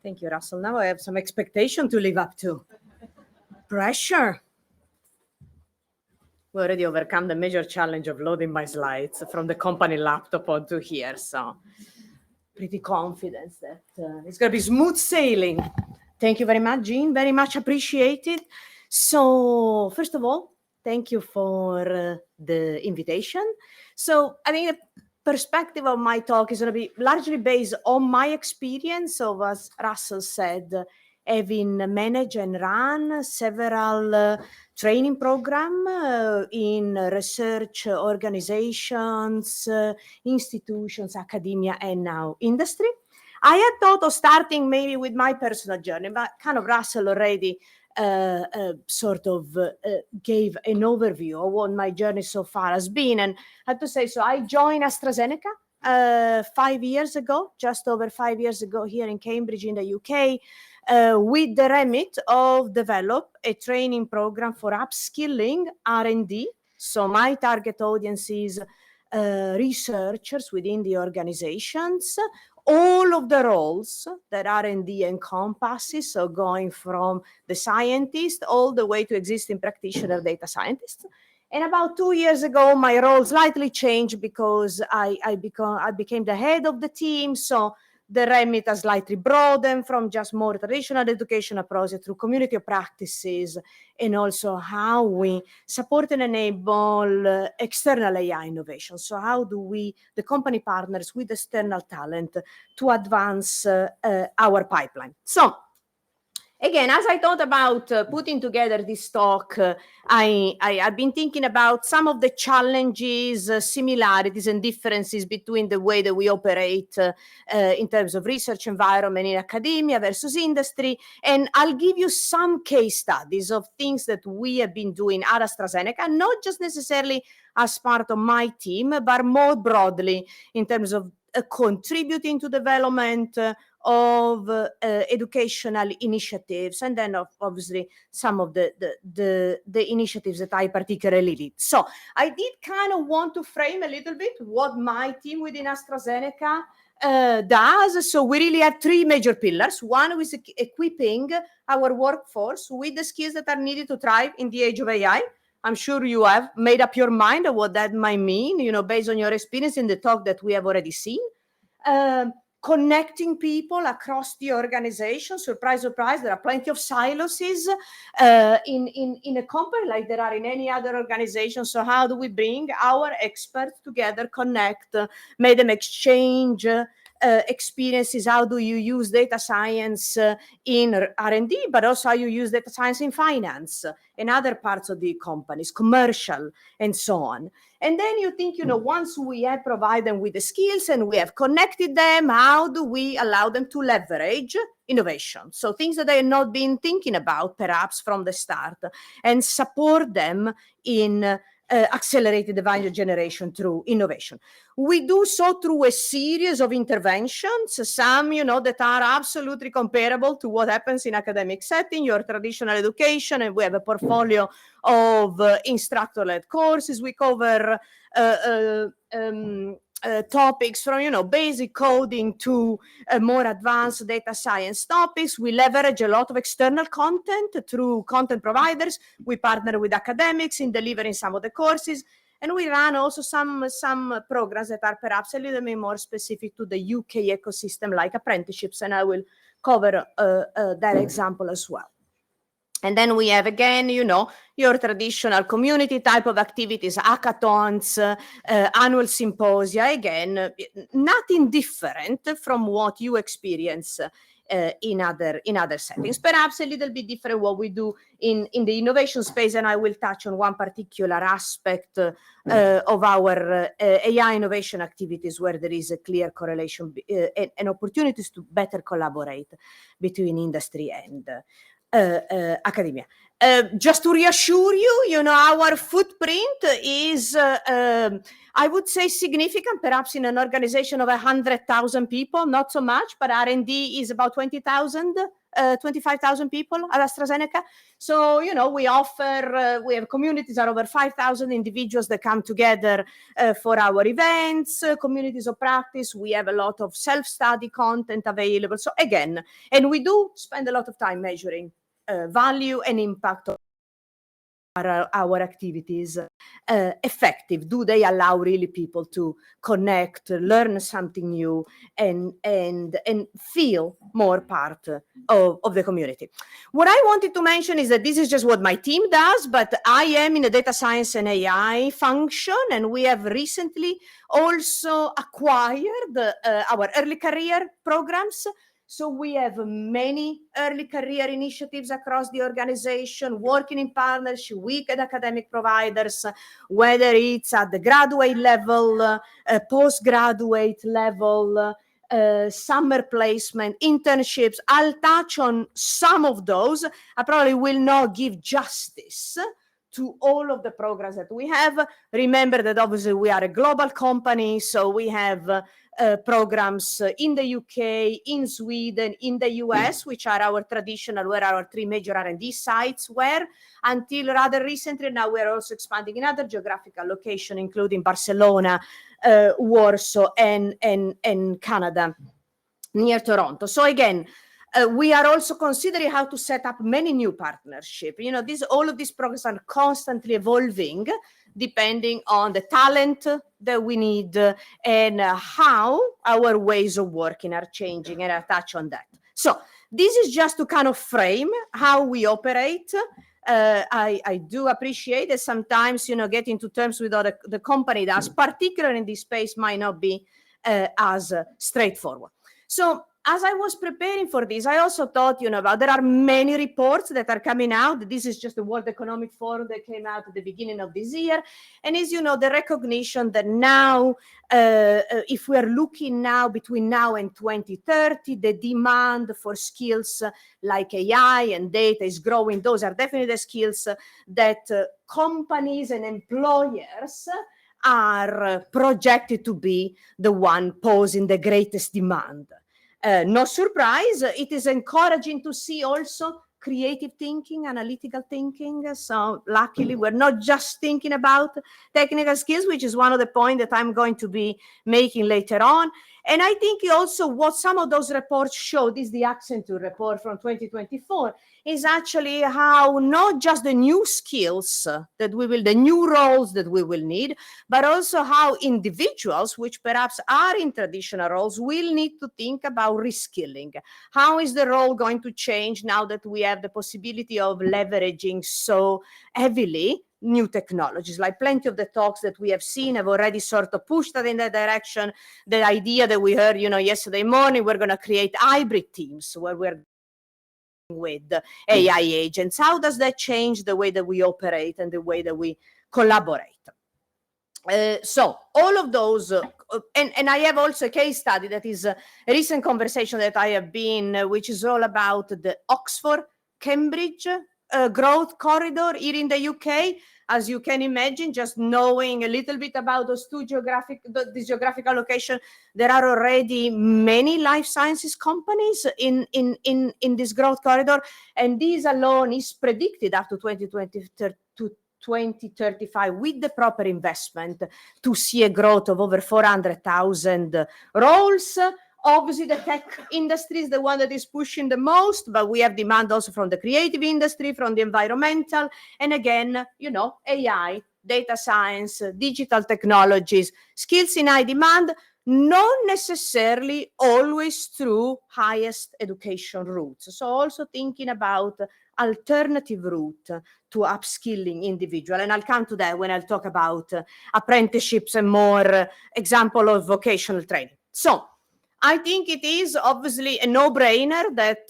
Thank you, Russell. Now I have some expectation to live up to. Pressure. We already overcome the major challenge of loading my slides from the company laptop onto here, so pretty confident that it's going to be smooth sailing. Thank you very much, Jean. Very much appreciated. So first of all, thank you for the invitation. So I think the perspective of my talk is going to be largely based on my experience of, as Russell said, having managed and run several training programs in research organizations, institutions, academia, and now industry. I had thought of starting maybe with my personal journey, but kind of Russell already sort of gave an overview of what my journey so far has been. And I have to say, so I joined AstraZeneca 5 years ago, just over 5 years ago here in Cambridge in the UK, with the remit of develop a training program for upskilling R&D. So my target audience is researchers within the organizations, all of the roles that R&D encompasses, so going from the scientist all the way to existing practitioner data scientists. And about 2 years ago, my role slightly changed because I became the head of the team. So the remit has slightly broadened from just more traditional education approach through community of practices, and also how we support and enable external AI innovation. So how do we, the company partners with external talent, to advance our pipeline? So again, as I thought about putting together this talk, I've been thinking about some of the challenges, similarities and differences between the way that we operate in terms of research environment in academia versus industry. And I'll give you some case studies of things that we have been doing at AstraZeneca, not just necessarily as part of my team, but more broadly in terms of contributing to development of educational initiatives, and then obviously some of the initiatives that I particularly lead. So I did kind of want to frame a little bit what my team within AstraZeneca does. So we really have three major pillars. One is equipping our workforce with the skills that are needed to thrive in the age of AI. I'm sure you have made up your mind of what that might mean, you know, based on your experience in the talk that we have already seen. Connecting people across the organization. Surprise, surprise, there are plenty of silos in a company like there are in any other organization. So how do we bring our experts together, connect, make them exchange experiences? How do you use data science in R&D, but also how you use data science in finance and other parts of the companies, commercial, and so on. And then you think, you know, once we have provided them with the skills and we have connected them, how do we allow them to leverage innovation? So things that they have not been thinking about perhaps from the start, and support them in accelerated the value generation through innovation. We do so through a series of interventions, some, you know, that are absolutely comparable to what happens in academic setting, your traditional education, and we have a portfolio of instructor-led courses. We cover topics from, you know, basic coding to more advanced data science topics. We leverage a lot of external content through content providers. We partner with academics in delivering some of the courses. And we run also some programs that are perhaps a little bit more specific to the UK ecosystem, like apprenticeships. And I will cover that example as well. And then we have, again, you know, your traditional community type of activities, hackathons, annual symposia, again, nothing different from what you experience in other settings. Perhaps a little bit different what we do in the innovation space, and I will touch on one particular aspect of our AI innovation activities where there is a clear correlation and opportunities to better collaborate between industry and academia. Just to reassure you, you know, our footprint is, I would say, significant, perhaps in an organization of 100,000 people, not so much, but R&D is about 20,000, 25,000 people at AstraZeneca. So, you know, we offer, we have communities are over 5,000 individuals that come together for our events, communities of practice. We have a lot of self-study content available. So again, and we do spend a lot of time measuring value and impact of our activities effective? Do they allow really people to connect, learn something new, and feel more part of the community? What I wanted to mention is that this is just what my team does, but I am in the data science and AI function, and we have recently also acquired our early career programs. So we have many early career initiatives across the organization, working in partnership with academic providers, whether it's at the graduate level, postgraduate level, summer placement, internships. I'll touch on some of those. I probably will not give justice to all of the programs that we have. Remember that obviously we are a global company, so we have programs in the UK, in Sweden, in the US, which are our traditional, where our three major R&D sites were until rather recently. Now we're also expanding in other geographical locations, including Barcelona, Warsaw, and Canada, near Toronto. So again, we are also considering how to set up many new partnerships. You know, all of these programs are constantly evolving, depending on the talent that we need and how our ways of working are changing, and I'll touch on that. So this is just to kind of frame how we operate. I do appreciate that sometimes, you know, getting to terms with what the company does, particularly in this space, might not be as straightforward. So as I was preparing for this, I also thought, you know, about there are many reports that are coming out. This is just the World Economic Forum that came out at the beginning of this year. And is, you know, the recognition that now, if we are looking now between now and 2030, the demand for skills like AI and data is growing. Those are definitely the skills that companies and employers are projected to be the one posing the greatest demand. No surprise, it is encouraging to see also creative thinking, analytical thinking. So luckily, we're not just thinking about technical skills, which is one of the points that I'm going to be making later on. And I think also what some of those reports show, this is the Accenture report from 2024, is actually how not just the new skills that we will, the new roles that we will need, but also how individuals, which perhaps are in traditional roles, will need to think about reskilling. How is the role going to change now that we have the possibility of leveraging so heavily new technologies? Like plenty of the talks that we have seen have already sort of pushed that in that direction. The idea that we heard, you know, yesterday morning, we're going to create hybrid teams where we're with AI agents. How does that change the way that we operate and the way that we collaborate? So all of those, and I have also a case study that is a recent conversation that I have been, which is all about the Oxford-Cambridge growth corridor here in the UK. As you can imagine, just knowing a little bit about those two this geographical location, there are already many life sciences companies in this growth corridor, and this alone is predicted up to 2035 with the proper investment to see a growth of over 400,000 roles. Obviously, the tech industry is the one that is pushing the most, but we have demand also from the creative industry, from the environmental, and again, you know, AI, data science, digital technologies, skills in high demand, not necessarily always through highest education routes. So also thinking about alternative route to upskilling individual. And I'll come to that when I'll talk about apprenticeships and more example of vocational training. So I think it is obviously a no-brainer that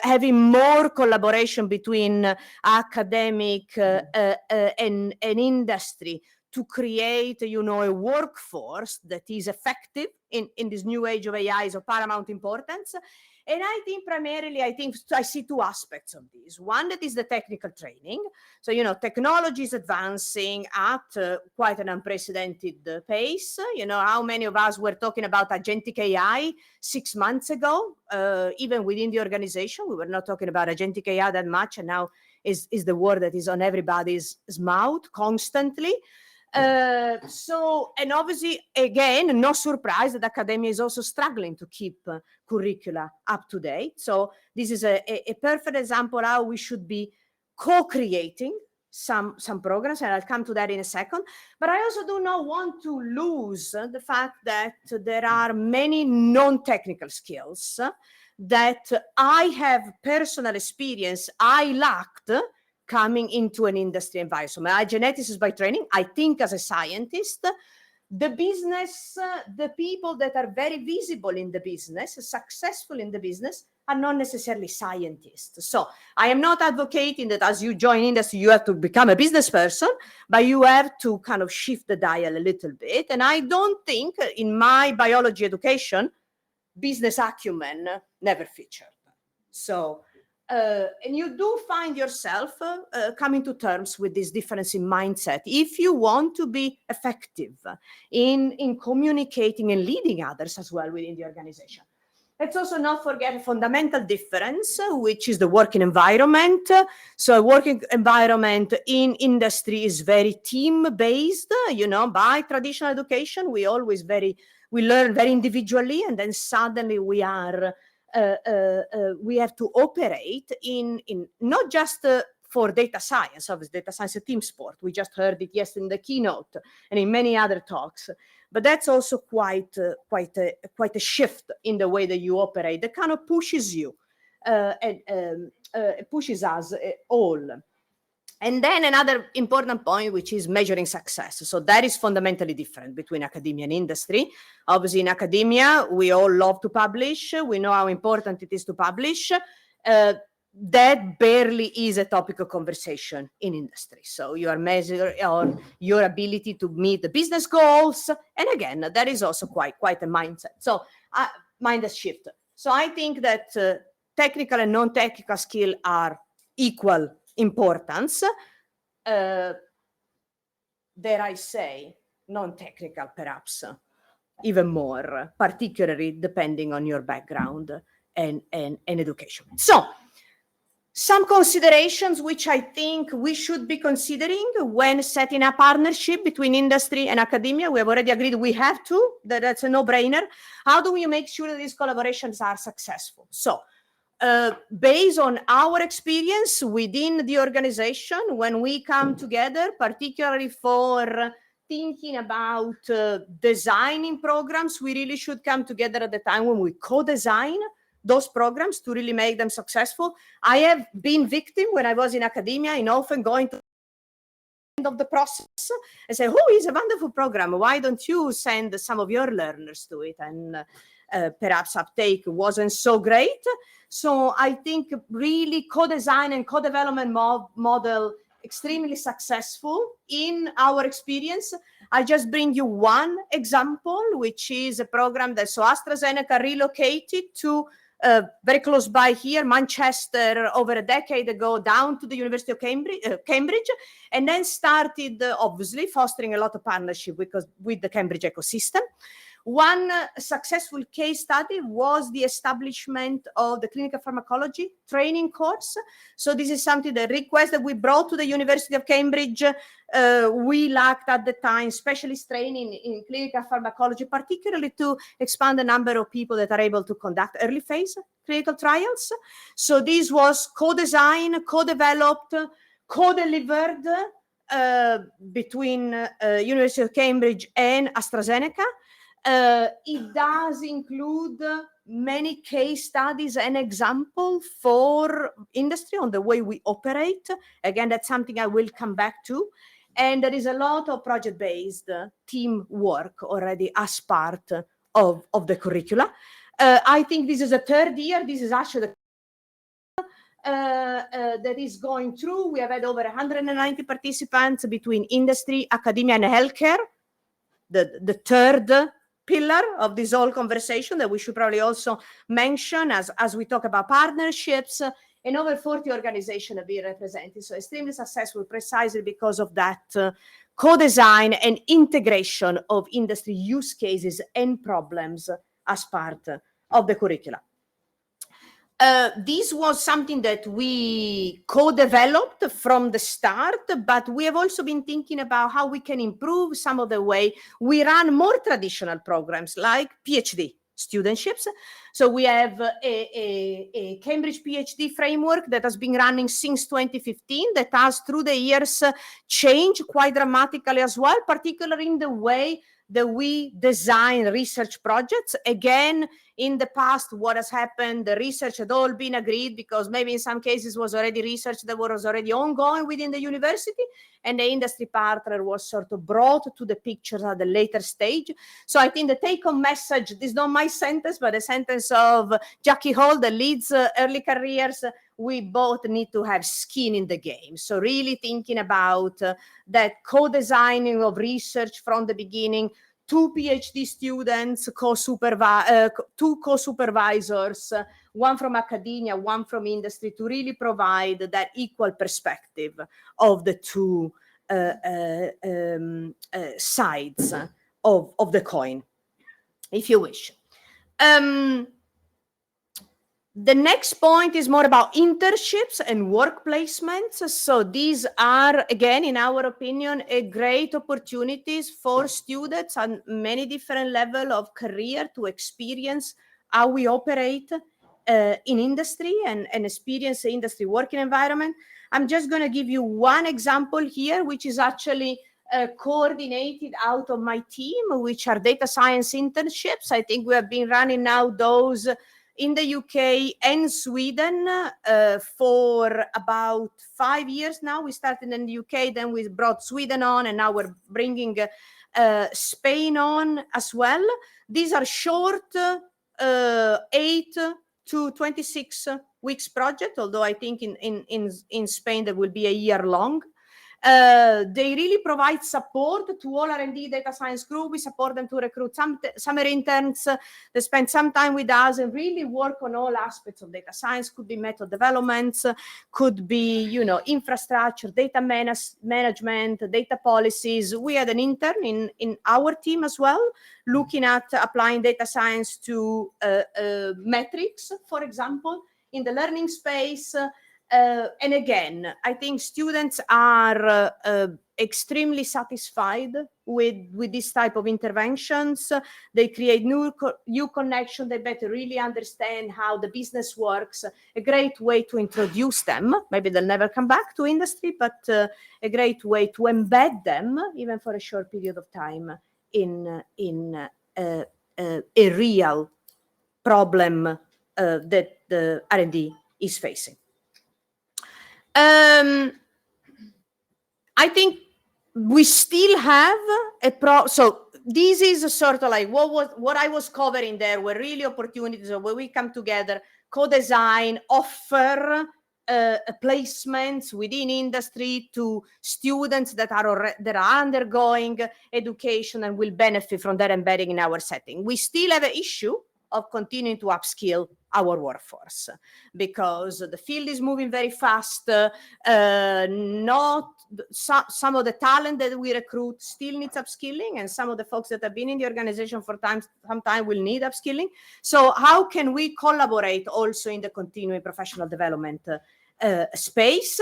having more collaboration between academic and industry to create, you know, a workforce that is effective in this new age of AI is of paramount importance. And I think primarily, I see two aspects of this. One, that is the technical training. So, technology is advancing at quite an unprecedented pace. How many of us were talking about agentic AI 6 months ago? Even within the organization, we were not talking about agentic AI that much, and now is the word that is on everybody's mouth constantly. And obviously, again, no surprise that academia is also struggling to keep curricula up to date. So this is a perfect example how we should be co-creating some programs, and I'll come to that in a second. But I also do not want to lose the fact that there are many non-technical skills that I have personal experience I lacked coming into an industry environment. So I'm a geneticist by training. I think as a scientist. The business, the people that are very visible in the business, successful in the business, are not necessarily scientists. So I am not advocating that as you join industry, you have to become a business person, but you have to kind of shift the dial a little bit. And I don't think in my biology education, business acumen never featured. So, and you do find yourself coming to terms with this difference in mindset if you want to be effective in communicating and leading others as well within the organization. Let's also not forget a fundamental difference, which is the working environment. So a working environment in industry is very team-based. By traditional education, we learn very individually, and then suddenly we have to operate in not just for data science. Obviously, data science is a team sport. We just heard it yesterday in the keynote and in many other talks. But that's also quite a shift in the way that you operate. That kind of pushes you and pushes us all. And then another important point, which is measuring success. So that is fundamentally different between academia and industry. Obviously, in academia, we all love to publish. We know how important it is to publish. That barely is a topic of conversation in industry. So you are measured on your ability to meet the business goals. And again, that is also quite a mindset. So mindset shift. So I think that technical and non-technical skill are equal importance. Dare I say, non-technical perhaps even more, particularly depending on your background and education. So some considerations which I think we should be considering when setting a partnership between industry and academia. We have already agreed we have to, that's a no-brainer. How do we make sure that these collaborations are successful? So based on our experience within the organization, when we come together, particularly for thinking about designing programs, we really should come together at the time when we co-design those programs to really make them successful. I have been victim when I was in academia in often going to the end of the process and say, oh, it's a wonderful program. Why don't you send some of your learners to it? And perhaps uptake wasn't so great. So I think really co-design and co-development model extremely successful in our experience. I just bring you one example, which is a program that AstraZeneca relocated to very close by here, Manchester, over a decade ago, down to the University of Cambridge, and then started obviously fostering a lot of partnership with the Cambridge ecosystem. One successful case study was the establishment of the clinical pharmacology training course. So this is something, the request that we brought to the University of Cambridge. We lacked at the time specialist training in clinical pharmacology, particularly to expand the number of people that are able to conduct early phase clinical trials. So this was co-designed, co-developed, co-delivered between University of Cambridge and AstraZeneca. It does include many case studies and examples for industry on the way we operate. Again, that's something I will come back to. And there is a lot of project-based teamwork already as part of the curricula. I think this is a third year. This is actually that is going through. We have had over 190 participants between industry, academia, and healthcare. The third pillar of this whole conversation that we should probably also mention as we talk about partnerships. And over 40 organizations have been represented. So extremely successful precisely because of that co-design and integration of industry use cases and problems as part of the curricula. This was something that we co-developed from the start, but we have also been thinking about how we can improve some of the way we run more traditional programs like PhD studentships. So we have a Cambridge PhD framework that has been running since 2015 that has through the years changed quite dramatically as well, particularly in the way that we design research projects. Again, in the past, what has happened, the research had all been agreed because maybe in some cases was already research that was already ongoing within the university, and the industry partner was sort of brought to the picture at the later stage. So I think the take-home message, this is not my sentence, but a sentence of Jackie Hall that leads early careers, we both need to have skin in the game. So really thinking about that co-designing of research from the beginning, 2 PhD students, 2 co-supervisors, one from academia, one from industry, to really provide that equal perspective of the two sides of the coin, if you wish. The next point is more about internships and work placements. So these are, again, in our opinion, a great opportunities for students on many different levels of career to experience how we operate in industry and experience the industry working environment. I'm just going to give you one example here, which is actually coordinated out of my team, which are data science internships. I think we have been running now those in the UK and Sweden for about 5 years now. We started in the UK, then we brought Sweden on, and now we're bringing Spain on as well. These are short 8 to 26 weeks project, although I think in Spain there will be a year long. They really provide support to all R&D data science group. We support them to recruit some summer interns. They spend some time with us and really work on all aspects of data science. Could be method developments, could be, you know, infrastructure, data management, data policies. We had an intern in our team as well, looking at applying data science to metrics, for example, in the learning space. And again, I think students are extremely satisfied with this type of interventions. They create new connection. They better really understand how the business works. A great way to introduce them. Maybe they'll never come back to industry, but a great way to embed them, even for a short period of time, in a real problem that the R&D is facing. I think we still have so this is a sort of like what I was covering there were really opportunities where we come together, co-design, offer placements within industry to students that are undergoing education and will benefit from that embedding in our setting. We still have an issue of continuing to upskill our workforce because the field is moving very fast. Some of the talent that we recruit still needs upskilling, and some of the folks that have been in the organization for some time will need upskilling. So how can we collaborate also in the continuing professional development space?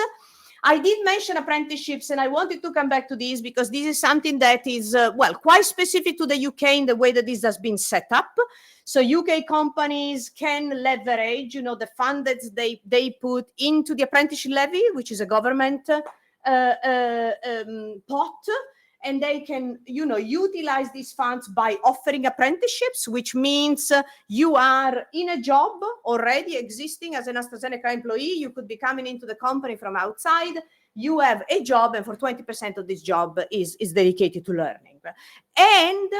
I did mention apprenticeships, and I wanted to come back to this because this is something that is, quite specific to the UK in the way that this has been set up. So UK companies can leverage, the fund that they put into the apprenticeship levy, which is a government pot, and they can, utilize these funds by offering apprenticeships, which means you are in a job already existing as an AstraZeneca employee. You could be coming into the company from outside. You have a job, and for 20% of this job is dedicated to learning. And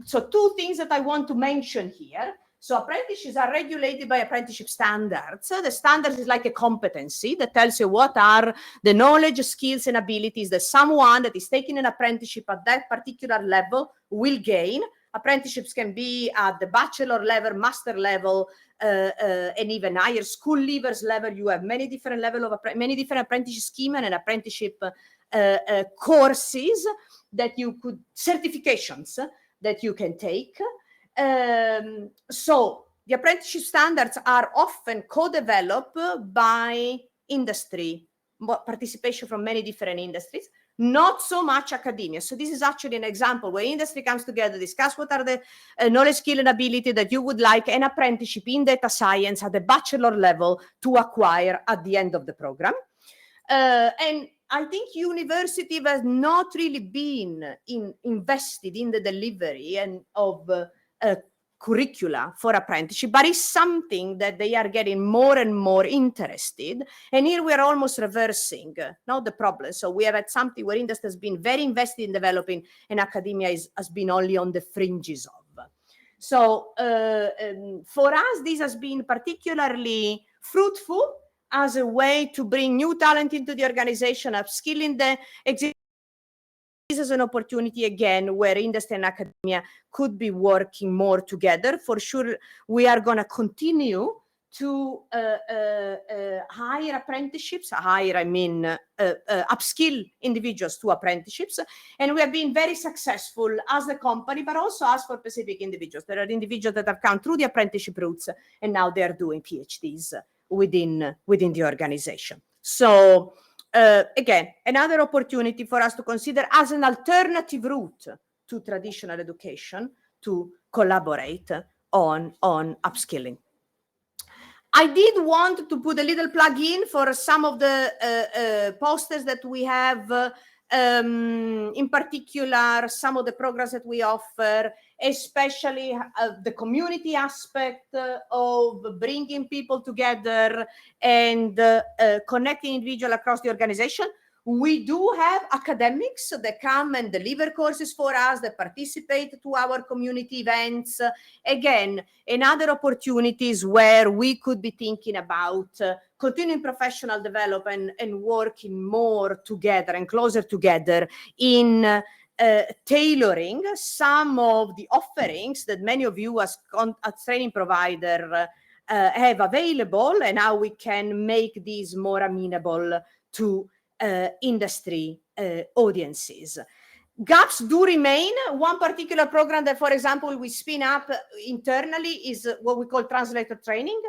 so 2 things that I want to mention here. So apprenticeships are regulated by apprenticeship standards. The standards is like a competency that tells you what are the knowledge, skills, and abilities that someone that is taking an apprenticeship at that particular level will gain. Apprenticeships can be at the bachelor level, master level, and even higher school leavers level. You have many different many different apprenticeship schemes and apprenticeship courses that you could, certifications that you can take. So the apprenticeship standards are often co-developed by industry, participation from many different industries, not so much academia. So this is actually an example where industry comes together, discuss what are the knowledge, skill, and ability that you would like an apprenticeship in data science at the bachelor level to acquire at the end of the program. And I think university has not really been invested in the delivery and of curricula for apprenticeship, but it's something that they are getting more and more interested. And here we are almost reversing not the problem. So we have had something where industry has been very invested in developing, and academia has been only on the fringes of. So for us, this has been particularly fruitful as a way to bring new talent into the organization, upskilling the existing. This is an opportunity again where industry and academia could be working more together. For sure, we are going to continue to hire apprenticeships, upskill individuals to apprenticeships. And we have been very successful as a company, but also as for specific individuals. There are individuals that have come through the apprenticeship routes, and now they're doing PhDs within the organization. So again, another opportunity for us to consider as an alternative route to traditional education to collaborate on upskilling. I did want to put a little plug in for some of the posters that we have, in particular, some of the programs that we offer, especially the community aspect of bringing people together and connecting individuals across the organization. We do have academics that come and deliver courses for us, that participate to our community events. Again, another opportunities where we could be thinking about continuing professional development and working more together and closer together in tailoring some of the offerings that many of you as training provider have available, and how we can make these more amenable to industry audiences. Gaps do remain. One particular program that, for example, we spin up internally is what we call translator training,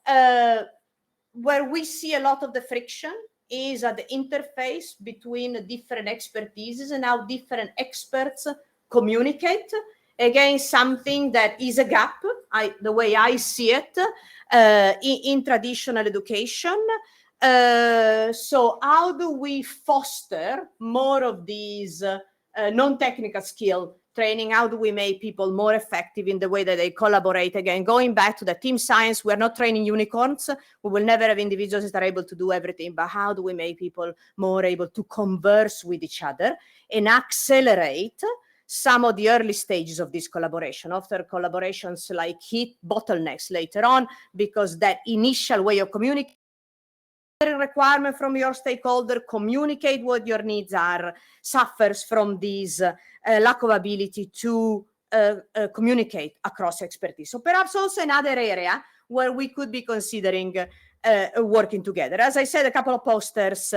where we see a lot of the friction is at the interface between different expertises and how different experts communicate. Again, something that is a gap, the way I see it, in traditional education. So how do we foster more of these non-technical skill training? How do we make people more effective in the way that they collaborate? Again, going back to the team science, we're not training unicorns. We will never have individuals that are able to do everything, but how do we make people more able to converse with each other and accelerate some of the early stages of this collaboration? After collaborations like hit bottlenecks later on, because that initial way of communicating requirement from your stakeholder, communicate what your needs are, suffers from this lack of ability to communicate across expertise. So perhaps also another area where we could be considering working together. As I said, a couple of posters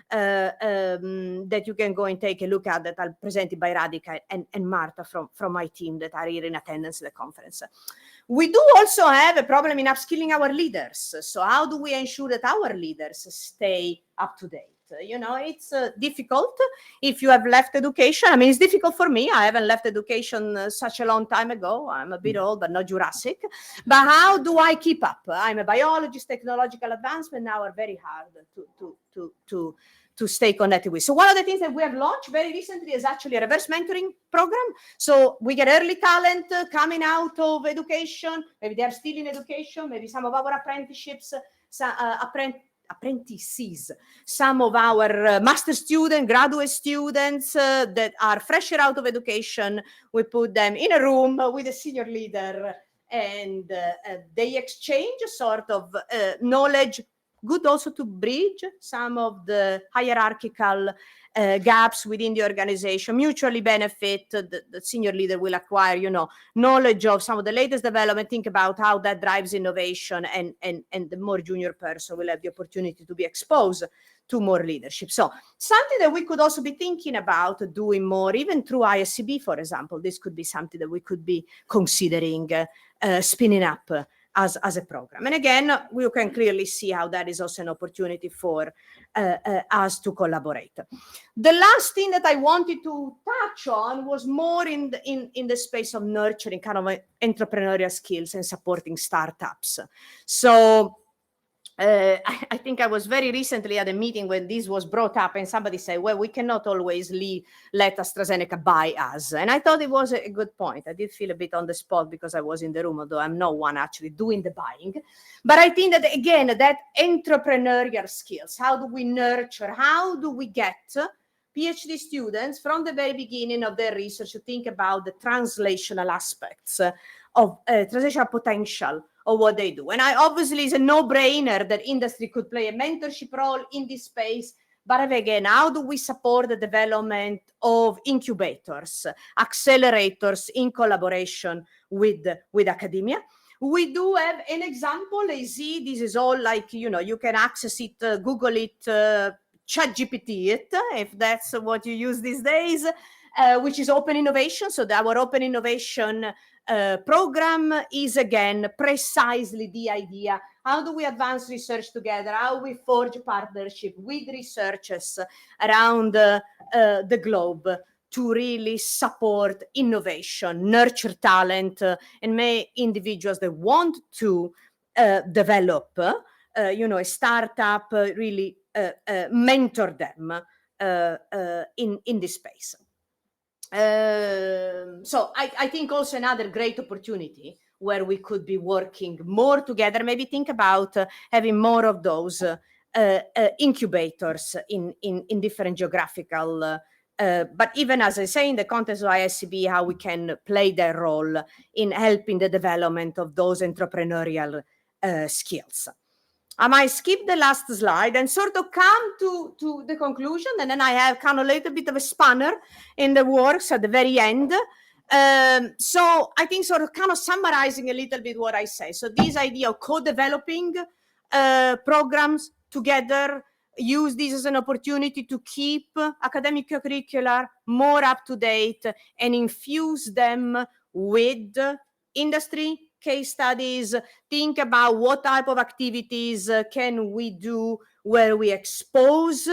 that you can go and take a look at that are presented by Radhika and Marta from my team that are here in attendance at the conference. We do also have a problem in upskilling our leaders. So how do we ensure that our leaders stay up to date? You know, it's difficult if you have left education. I mean, it's difficult for me. I haven't left education such a long time ago. I'm a bit old, but not Jurassic. But how do I keep up? I'm a biologist. Technological advancement now are very hard to stay connected with. So one of the things that we have launched very recently is actually a reverse mentoring program. So we get early talent coming out of education. Maybe they are still in education. Maybe some of our apprenticeships, apprentices, some of our master students, graduate students that are fresher out of education. We put them in a room with a senior leader, and they exchange a sort of knowledge good also to bridge some of the hierarchical gaps within the organization, mutually benefit. The senior leader will acquire, you know, knowledge of some of the latest development, think about how that drives innovation, and the more junior person will have the opportunity to be exposed to more leadership. So something that we could also be thinking about doing more, even through ISCB, for example. This could be something that we could be considering spinning up as a program. And again, we can clearly see how that is also an opportunity for us to collaborate. The last thing that I wanted to touch on was more in the space of nurturing kind of entrepreneurial skills and supporting startups. So I think I was very recently at a meeting when this was brought up, and somebody said, well, we cannot always let AstraZeneca buy us. And I thought it was a good point. I did feel a bit on the spot because I was in the room, although I'm not one actually doing the buying. But I think that, again, that entrepreneurial skills, how do we nurture, how do we get PhD students from the very beginning of their research to think about the translational aspects of translational potential of what they do. And obviously it's a no-brainer that industry could play a mentorship role in this space. But again, how do we support the development of incubators, accelerators in collaboration with academia? We do have an example, AZ. This is all like, you know, you can access it, Google it, ChatGPT it, if that's what you use these days, which is open innovation. So our open innovation program is, again, precisely the idea. How do we advance research together? How we forge partnership with researchers around the globe to really support innovation, nurture talent, and make individuals that want to develop, you know, a startup, really mentor them in this space. So I think also another great opportunity where we could be working more together, maybe think about having more of those incubators in different geographical, but even, as I say, in the context of ISCB, how we can play their role in helping the development of those entrepreneurial skills. I might skip the last slide and sort of come to the conclusion, and then I have kind of a little bit of a spanner in the works at the very end. So I think sort of kind of summarizing a little bit what I say. So this idea of co-developing programs together, use this as an opportunity to keep academic curricula more up to date and infuse them with industry case studies, think about what type of activities can we do where we expose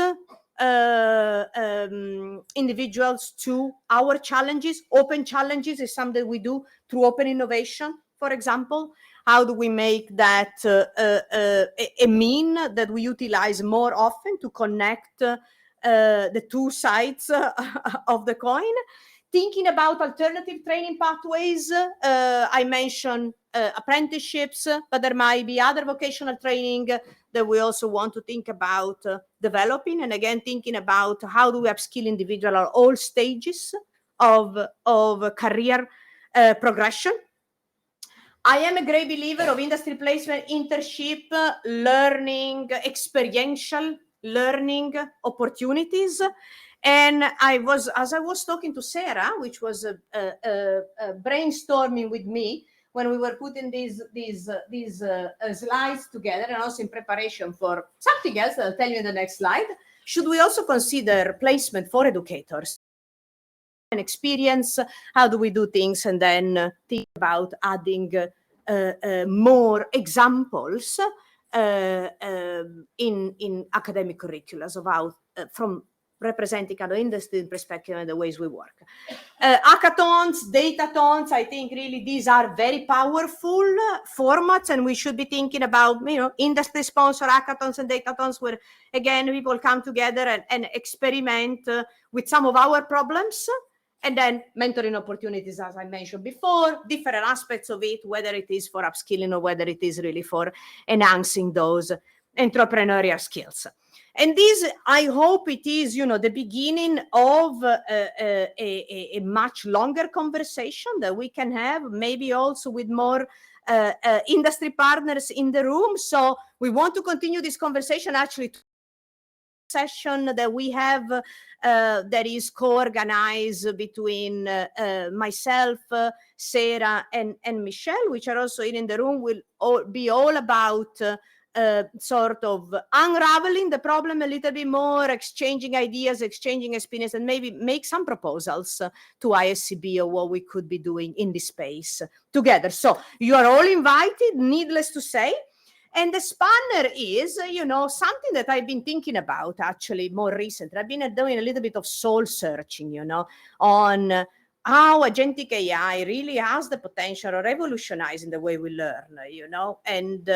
individuals to our challenges. Open challenges is something we do through open innovation, for example. How do we make that a mean that we utilize more often to connect the two sides of the coin? Thinking about alternative training pathways, I mentioned apprenticeships, but there might be other vocational training that we also want to think about developing. And again, thinking about how do we upskill individuals at all stages of career progression. I am a great believer of industry placement, internship, learning, experiential learning opportunities. And as I was talking to Sarah, which was brainstorming with me when we were putting these slides together, and also in preparation for something else that I'll tell you in the next slide, should we also consider placement for educators? An experience, how do we do things, and then think about adding more examples in academic curricula of how from representing kind of industry perspective and the ways we work. Hackathons, datathons, I think really these are very powerful formats, and we should be thinking about, you know, industry sponsor hackathons and datathons where, again, people come together and experiment with some of our problems. And then mentoring opportunities, as I mentioned before, different aspects of it, whether it is for upskilling or whether it is really for enhancing those entrepreneurial skills. And this, I hope it is, you know, the beginning of a much longer conversation that we can have, maybe also with more industry partners in the room. So we want to continue this conversation actually session that we have that is co-organized between myself, Sarah, and Michelle, which are also in the room, will be all about sort of unraveling the problem a little bit more, exchanging ideas, exchanging experience, and maybe make some proposals to ISCB of what we could be doing in this space together. So you are all invited, needless to say. And the spanner is, you know, something that I've been thinking about actually more recently. I've been doing a little bit of soul searching, you know, on how agentic AI really has the potential of revolutionizing the way we learn, you know, and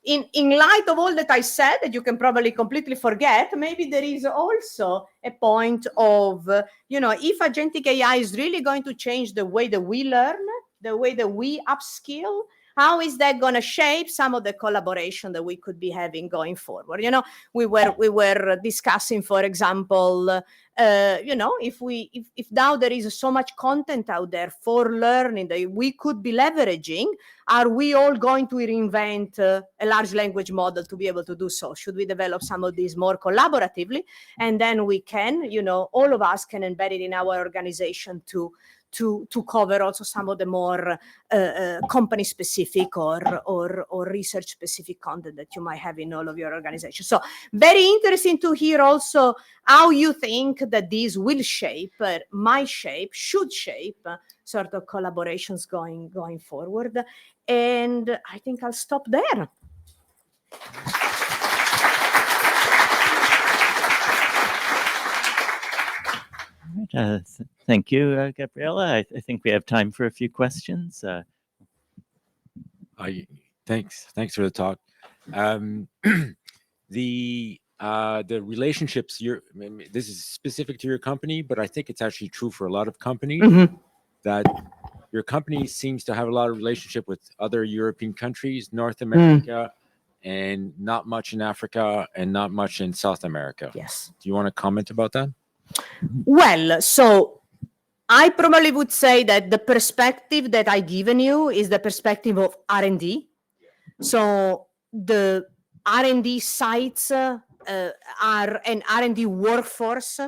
in light of all that I said, that you can probably completely forget, maybe there is also a point of, you know, if agentic AI is really going to change the way that we learn, the way that we upskill, how is that going to shape some of the collaboration that we could be having going forward? You know, we were discussing, for example, you know, if now there is so much content out there for learning that we could be leveraging, are we all going to reinvent a large language model to be able to do so? Should we develop some of these more collaboratively? And then we can, you know, all of us can embed it in our organization to cover also some of the more company specific or research specific content that you might have in all of your organization. So very interesting to hear also how you think that these will shape, should shape sort of collaborations going forward. And I think I'll stop there. Thank you, Gabriela. I think we have time for a few questions. Thanks for the talk. The relationships, this is specific to your company, but I think it's actually true for a lot of companies, that your company seems to have a lot of relationship with other European countries, North America, and not much in Africa and not much in South America. Yes. Do you want to comment about that? Well, so I probably would say that the perspective that I've given you is the perspective of R&D. So the R&D sites are an R&D workforce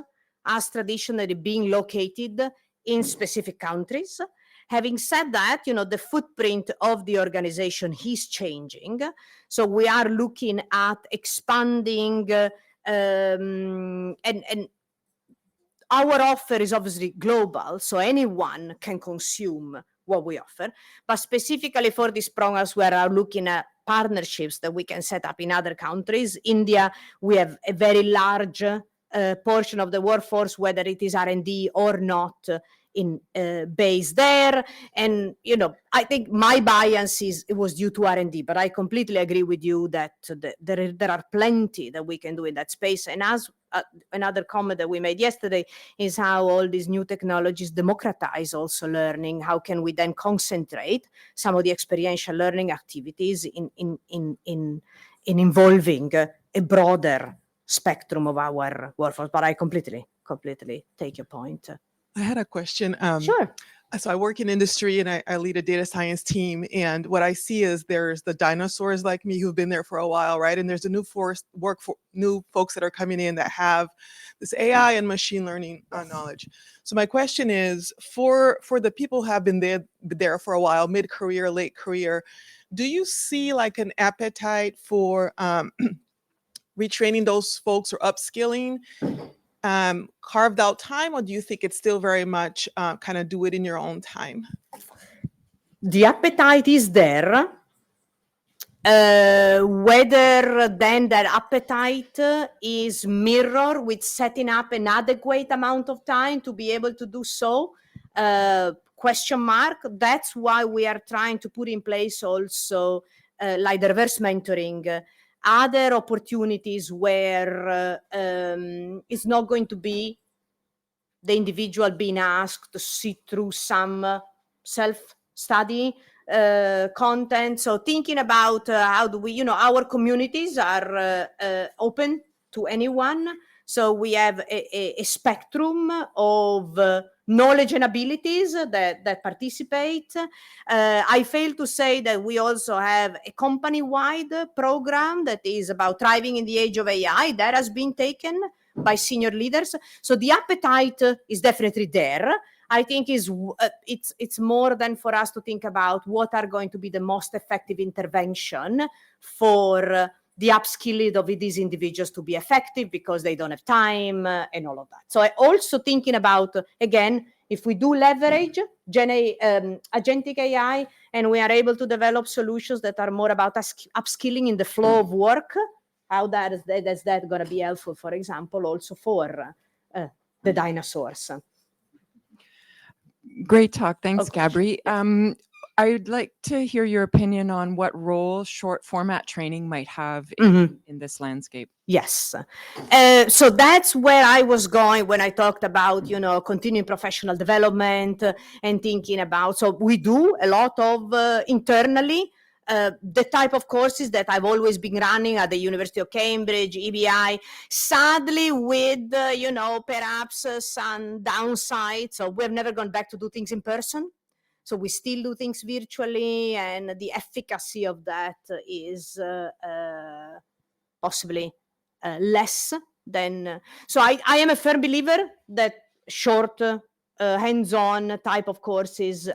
as traditionally being located in specific countries. Having said that, you know, the footprint of the organization is changing. So we are looking at expanding and our offer is obviously global, so anyone can consume what we offer. But specifically for these programs, we are looking at partnerships that we can set up in other countries. India, we have a very large portion of the workforce, whether it is R&D or not, in based there. And, you know, I think my bias it was due to R&D, but I completely agree with you that there are plenty that we can do in that space. And as another comment that we made yesterday is how all these new technologies democratize also learning. How can we then concentrate some of the experiential learning activities in involving a broader spectrum of our workforce? But I completely take your point. I had a question. Sure. So I work in industry and I lead a data science team. And what I see is there's the dinosaurs like me who've been there for a while, right? And there's the new new folks that are coming in that have this AI and machine learning knowledge. So my question is, for the people who have been there for a while, mid-career, late career, do you see like an appetite for retraining those folks or upskilling? Carved out time, or do you think it's still very much kind of do it in your own time? The appetite is there. Whether then that appetite is mirrored with setting up an adequate amount of time to be able to do so, question mark. That's why we are trying to put in place also like the reverse mentoring, other opportunities where it's not going to be the individual being asked to sit through some self-study content. So thinking about how do we, you know, our communities are open to anyone So we have a spectrum of knowledge and abilities that participate. I fail to say that we also have a company-wide program that is about thriving in the age of AI that has been taken by senior leaders. So the appetite is definitely there. I think it's more than for us to think about what are going to be the most effective intervention for the upskilling of these individuals to be effective because they don't have time and all of that. So I also thinking about, again, if we do leverage agentic AI and we are able to develop solutions that are more about upskilling in the flow of work, how is that going to be helpful, for example, also for the dinosaurs? Great talk. Thanks, Okay. Gabri. I'd like to hear your opinion on what role short format training might have in this landscape. Yes. So that's where I was going when I talked about, continuing professional development and thinking about, so we do a lot of internally, the type of courses that I've always been running at the University of Cambridge, EBI, sadly with, perhaps some downsides. So we've never gone back to do things in person. So we still do things virtually, and the efficacy of that is possibly less than. So I am a firm believer that short, hands-on type of courses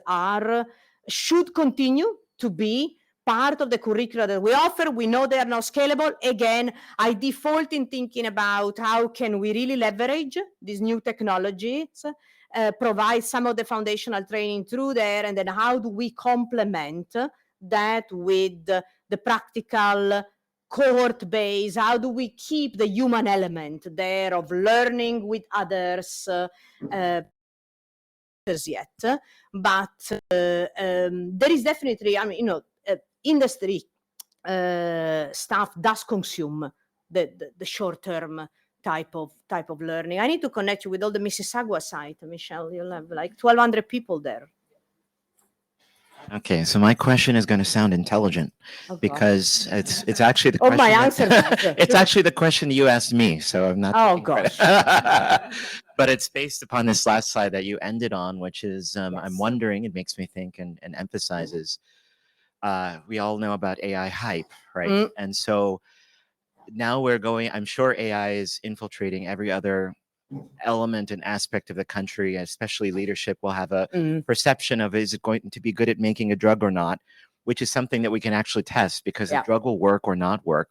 should continue to be part of the curricula that we offer. We know they are not scalable. Again, I default in thinking about how can we really leverage these new technologies, provide some of the foundational training through there, and then how do we complement that with the practical cohort base? How do we keep the human element there of learning with others yet? But there is definitely, industry staff does consume the short-term type of learning. I need to connect you with all the Mississauga site, Michelle. You'll have like 1,200 people there. Okay, so my question is going to sound intelligent because it's actually the question. My answer. It's actually the question you asked me, so I'm not. Oh gosh. But it's based upon this last slide that you ended on, which is I'm wondering. It makes me think and emphasizes. We all know about AI hype, right? And so now we're going. I'm sure AI is infiltrating every other element and aspect of the country, especially leadership will have a perception of, is it going to be good at making a drug or not, which is something that we can actually test because the drug will work or not work.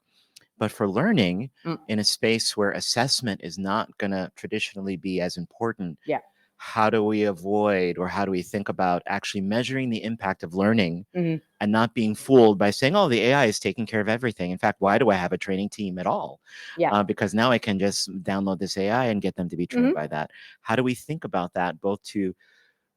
But for learning in a space where assessment is not going to traditionally be as important, how do we avoid, or how do we think about actually measuring the impact of learning and not being fooled by saying, oh, the AI is taking care of everything. In fact, why do I have a training team at all? Because now I can just download this AI and get them to be trained by that. How do we think about that, both to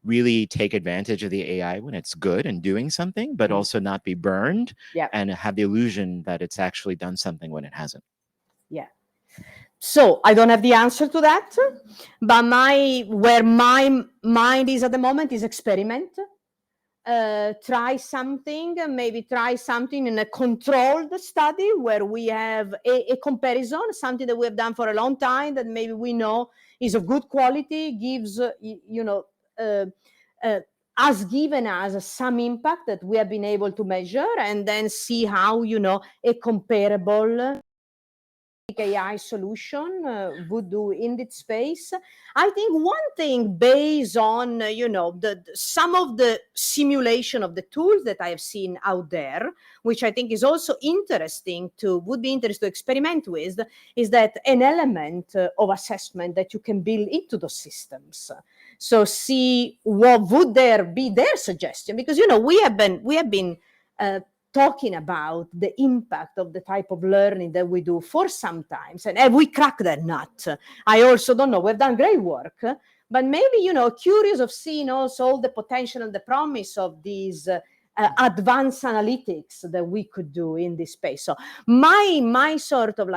really take advantage of the AI when it's good and doing something, but also not be burned and have the illusion that it's actually done something when it hasn't? So I don't have the answer to that, but where my mind is at the moment is experiment. Try something in a controlled study where we have a comparison, something that we have done for a long time that maybe we know is of good quality, gives, has given us some impact that we have been able to measure, and then see how, a comparable AI solution would do in this space. I think one thing based on some of the simulation of the tools that I have seen out there, which I think is also would be interesting to experiment with, is that an element of assessment that you can build into those systems. So see what would there be their suggestion, because we have been talking about the impact of the type of learning that we do for some times, and have we cracked that nut? I also don't know. We've done great work, but maybe curious of seeing also all the potential and the promise of these advanced analytics that we could do in this space. So my sort of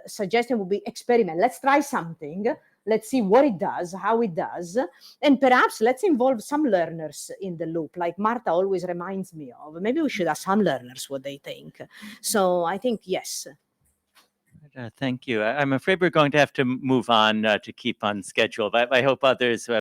suggestion would be experiment. Let's try something. Let's see what it does, how it does, and perhaps let's involve some learners in the loop, like Marta always reminds me of. Maybe we should ask some learners what they think. So I think, yes. Thank you. I'm afraid we're going to have to move on to keep on schedule, but I hope others